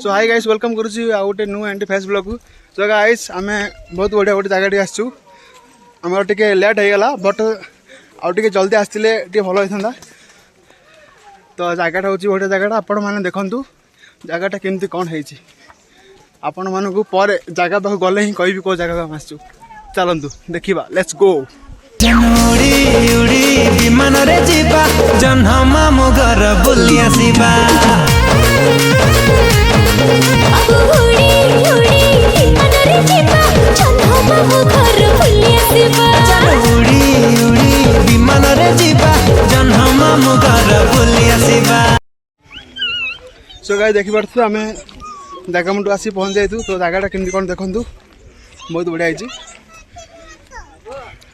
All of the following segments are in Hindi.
सो हाई गाइस वेलकम करुँच आउ गोटे न्यू एंटी फेस ब्लॉग को। सो गाइस आम बहुत बढ़िया गोटे जगह आसचु आम टे लेट होगा बट आउ टे जल्दी आसते भल होता। तो जगटा हूँ बढ़िया जगटा आपण मैंने देखु जगटा केमती कौन है आपण मानू पर जगह पाक गले ही कह कौ जगह आम आसचु चलतु देखा लेट्स गो। विमान रे जीवा जन्म मो घर बुली आसीबा विमान रे जीवा जन्म मो घर बुली आसीबा। सो गाइस देखि पारथु आमे जगह मुंडू आसी पहुंच जाइतु। तो जगहटा केमती कौन देखंतु बहुत बढ़िया है।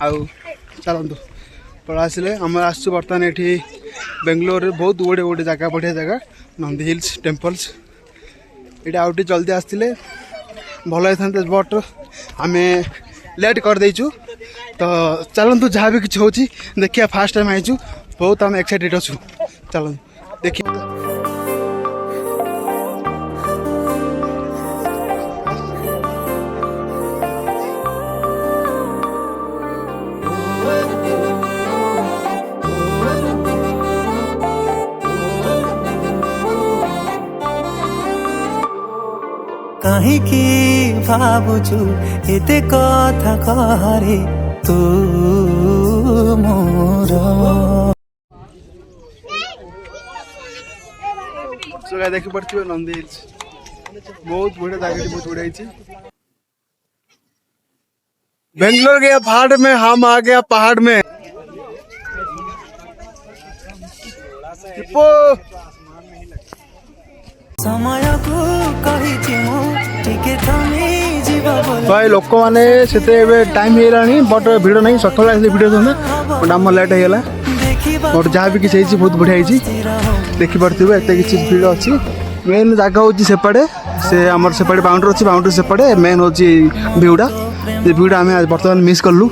आउ चलतु पड़ा आसिले आम आसु बर्तमान ये बेंगलोर बहुत गोटे गोटे जगह बढ़िया जगह नंदी हिल्स टेम्पल्स ये आउटे जल्दी आसते भल होता बट आम लेट कर देचु। तो चलतु जहाँ भी किसी हो देखिए फास्ट टाइम आईचु बहुत आम एक्साइटेड अच्छु चलतु देखिए। कहीं की भावुचु एते कथा कहरे तू मोर। देखी पड़े नंदी हिल्स बहुत बढ़िया जगह बहुत बढ़िया। बेंगलोर गया पहाड़ में हम आ गया पहाड़ में। समय को कही भाई लोक मैंने टाइम हो बट भिड़ नहीं सकाल भिड़ था बट आम लेट होगा बट जहाँ भी किसी बहुत बढ़िया है देखिपे एत किसी भिड़ अच्छी। मेन जगह हूँ सेपटे से आमर सेपटे बाउंड्री अच्छी बाउंड्री सेपटे मेन हूँ भ्यूटा ये भ्यूटा आम बर्तमान मिस कलु।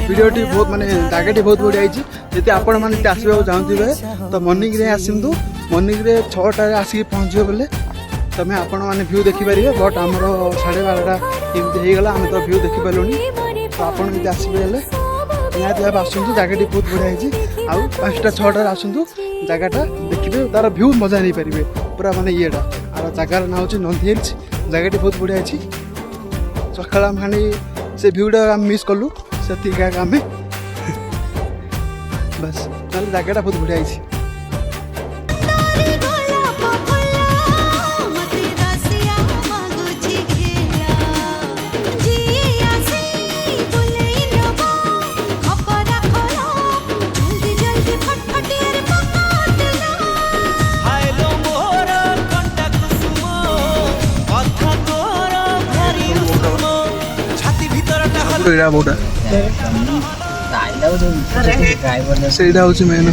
भिडियोटी बहुत माने जगह बहुत बढ़िया है। यदि आपण मैंने आसवाक चाहूे तो मर्निंग रे आसतु मर्निंग रे 6टार आसिक पहुँचे बोले तमें आपण मैंने भ्यू देखिपारे बट आमर 12:30 एमती होगला आम तो भ्यू देखिपारूनी। तो आपड़ जब आसबे निहती भाव आसतु जगह बहुत बढ़िया है। आउ 5टा 6टार आसतु जगहटा देखिए तार भ्यू मजा नहीं पारे पूरा माने येटा और जगार ना हूँ नंदी हिल्स जगह बहुत बढ़िया है। सकाल खानी से भ्यूटा आम मिस कलु से आम बस ना जगहटा बहुत बढ़िया है। ସେଇଟା ହଉଛି ମେନ୍।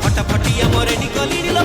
ଫଟାଫଟି ଆମର ନିକଲିଲ